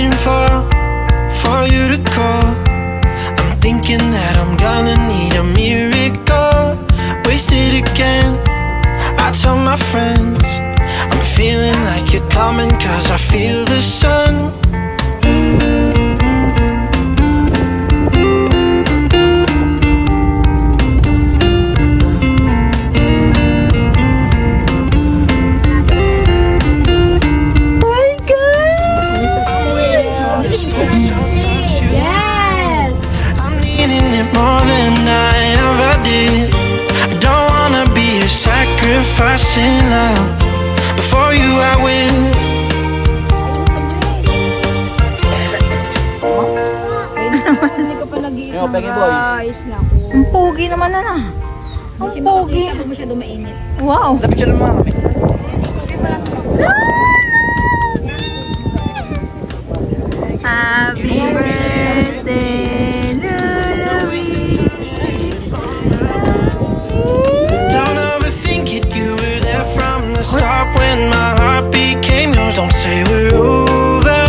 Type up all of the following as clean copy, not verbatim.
waiting for you to call. I'm thinking that I'm gonna need a miracle. Wasted again, I tell my friends I'm feeling like you're coming, cause I feel the sun. Sacrificing love before you, I will. Hindi ka pa nag-iit ng rice na ako. Ang pogi naman na na. Ang pogi. Kapag masyado mainit. Wow. Lapit siya naman kami. Happy birthday, Luluwi. Don't overthink it, you were there from the start when my heart became yours. Don't say we're over,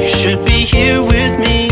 you should be here with me.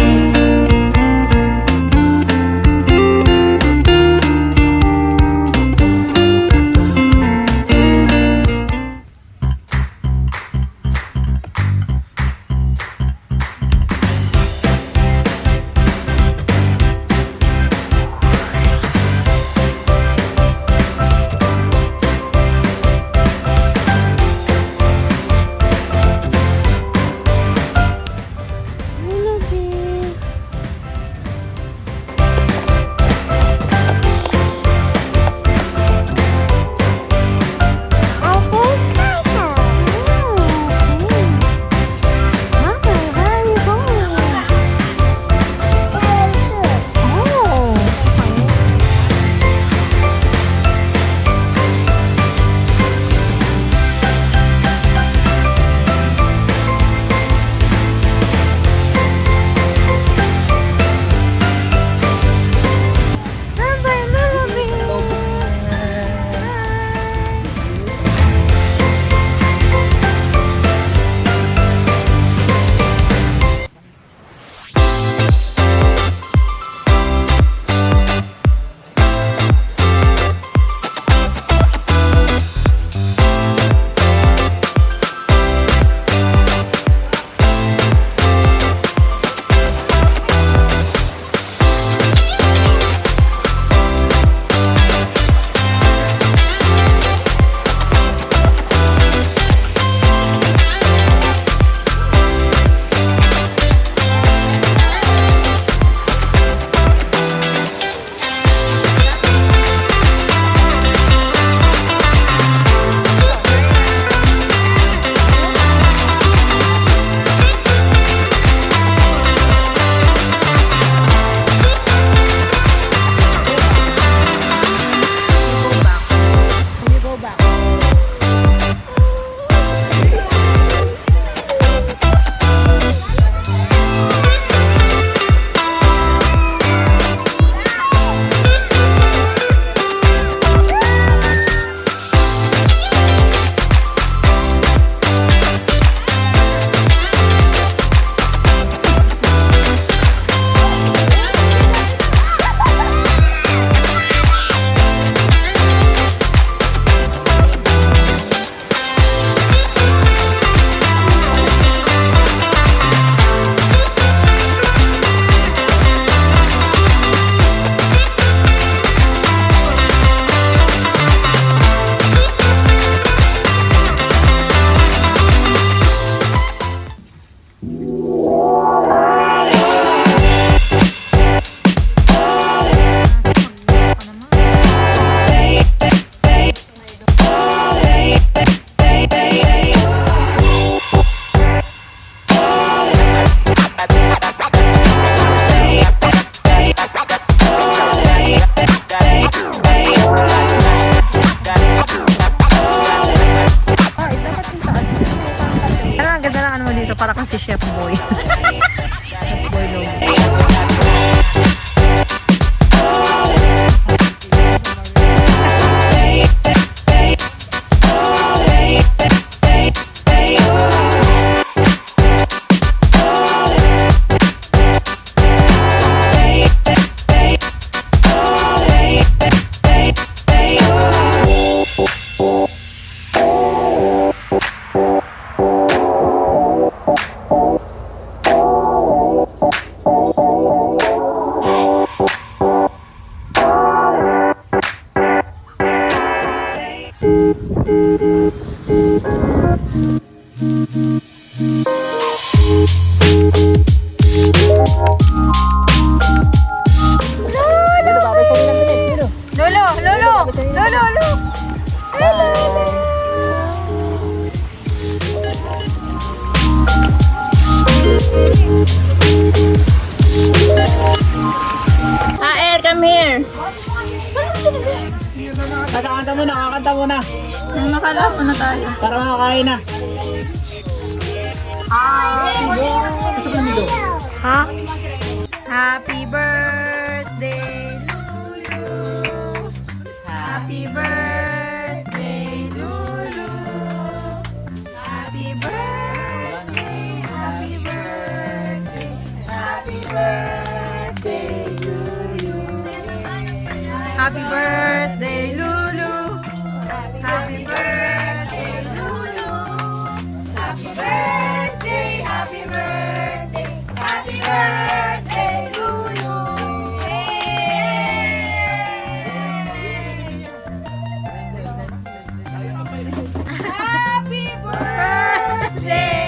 para kasi Chef Boy. Chef Boy Lobo. Air, come here. Kanta muna. Makala mo na tayo. Para makakain na. Ha? Happy birthday, Lulu. Happy birthday, Lulu. Happy birthday, happy birthday, happy birthday, Lulu. Happy birthday, Lulu. Happy birthday, Lulu. Happy birthday, happy birthday, happy birthday, Lulu. Happy birthday,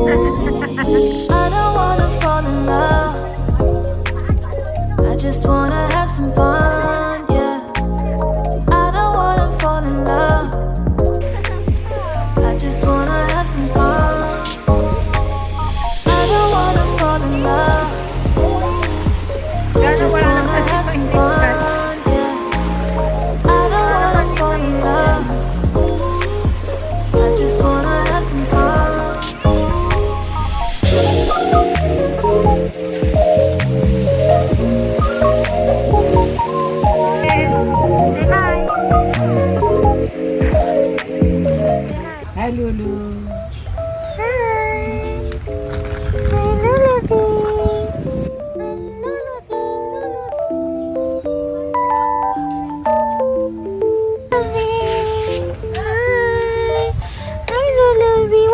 I don't wanna fall in love. I just wanna have some fun, yeah. I don't wanna fall in love. I just wanna have some fun. I don't wanna fall in love. I just wanna have some fun, yeah. I don't wanna fall in love. I just wanna have some fun. Hi, Lulu.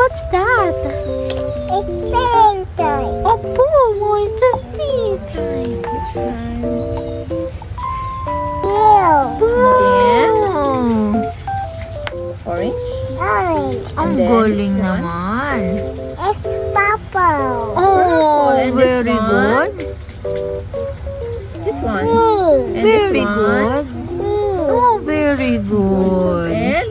What's that? It's playing time. Oh, Pomo, it's just tea time. Wow. Orange? Orange. Ang then, galing this one? naman. It's purple. Oh, and this very one? good. This one. Green. And this Very one. good. Green. Oh, very good. And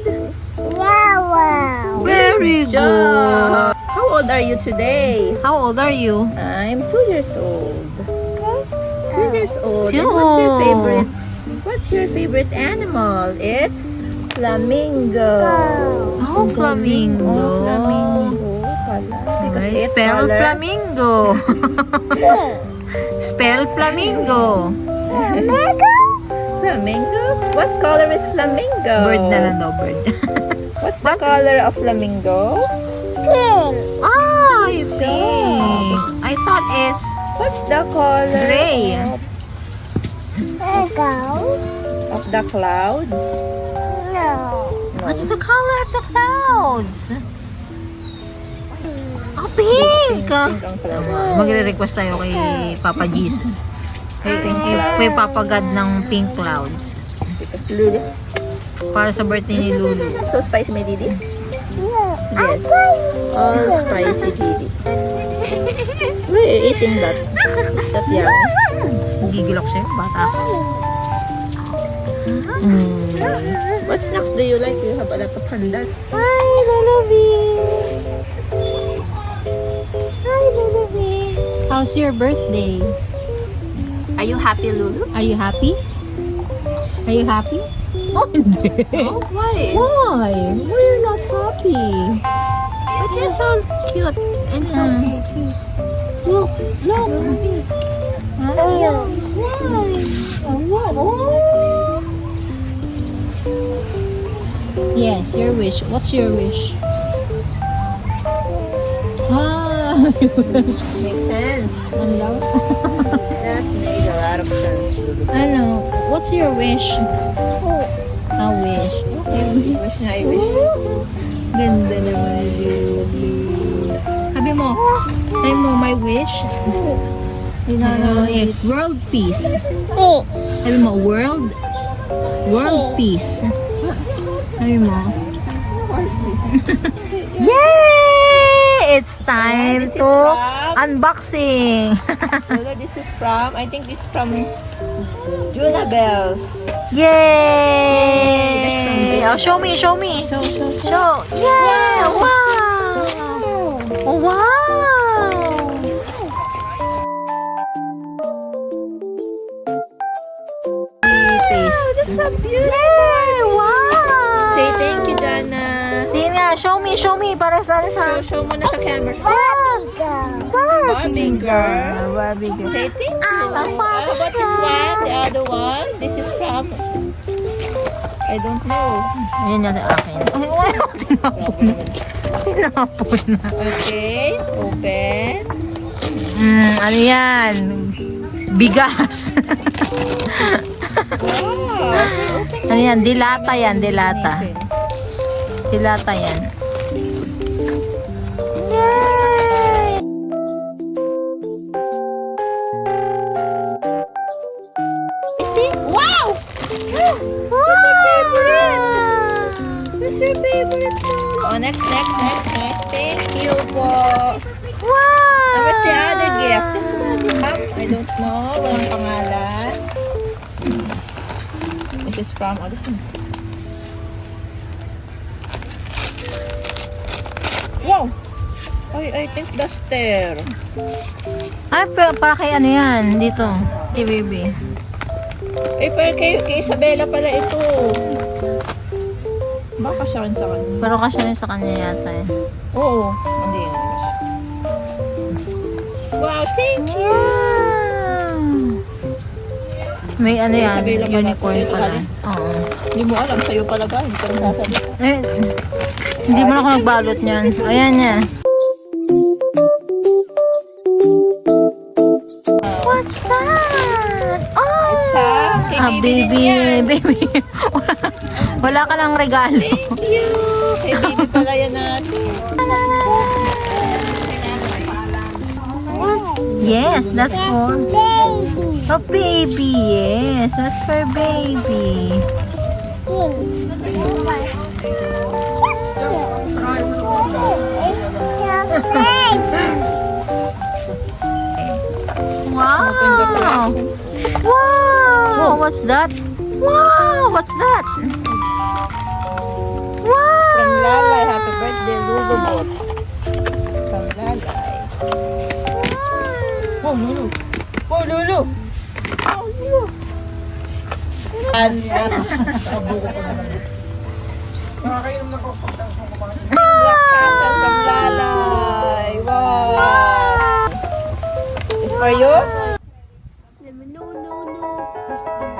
Yellow. Very good. job. How old are you today? How old are you? I'm 2 years old. 2 years old. Two. And what's your favorite animal? It's flamingo. Oh, flamingo. Oh, flamingo. Pala. Because Ay, its spell color- flamingo. Spell flamingo. Flamingo? What color is flamingo? Bird na lang daw, bird. What's the color of flamingo? Pink. Ah, pink. I thought it's What's the color gray. Echo. of the clouds? No. What's the color of the clouds? Oh, pink! Pink ang cloud. Magre-request tayo kay Papa G's. Kay Papa God ng pink clouds. Because Lulu. Para sa birthday ni Lulu. So spicy, my Didi? No. Yes. All spicy, Didi. Why are you eating that? Is that yummy? Gigilok siya, bata. What snacks do you like? You have a lot of pandas. Hi, Lulubi! Hi, Lulubi! How's your birthday? Are you happy, Lulu? Are you happy? Are you happy? Oh, hindi. Oh, why? Why? We're not happy. But you're so cute and so pretty. Look, look. Blue. Why? Oh. Yes, your wish. What's your wish? Ah, Makes sense. ano daw? That made a lot of sense, Lulu. Ano? What's your wish? A wish. Okay. Wish na I wish. Ganda naman Lulu. Sabi mo, my wish. World peace. Pink. Sabi mo, world World peace. Ay mo. Yay! It's time this is to from- unboxing. Lolo, this is from, I think this is from Juna Bells. Yay! Oh, show me, show me. Show. Yeah! Wow! Oh, wow! Paste. That's so beautiful. Yay! Wow! Say thank you, Jana. Tingnan nga, show me para sa Show mo na sa camera. Barbie girl. Barbie girl. Say thank you. Ah, How about this one? The other one? This is from, I don't know. Ayan yung akin. Ay, wow! Tinapon. Tinapon na. Okay, open. Ano yan? Bigas. Wow. Ano yan? Dilata yan, dilata. Dilata yan. Yay! Wow! What's your favorite solo? Oh, next. Thank you po. Wow! What's the other gift? This one, I don't know. Walang pangalan. This is from, this one. Wow! I think duster. Ay, para kay ano yan? Dito. Kay baby. Pero kay Isabela pala ito. Baka siya rin sa kanya. Pero kasya rin sa kanya yata eh. Oo. Hindi yun. Wow, thank you! May ano yan, Isabela pala. unicorn Sa'yo pala. galing? Oo. Hindi mo alam, sa'yo pala ba? Hindi ko nasasabi. Eh, hindi mo na ako nagbalot niyan. Ayan yan. What's that? Oh! It's a Baby, baby. Wala ka ng regalo. Thank you! Kay baby pala yan natin. Yes, that's for a baby. Yes, that's for baby. Wow! Wow! What's that? Wow! What's that? Wow! From Lalay, happy birthday, Lulu Bot. From Lalay. Oh, Lulu. Oh, Lulu. Oh, Lulu. Black Castle from Lalay. Wow. It's for you? No, Kristen.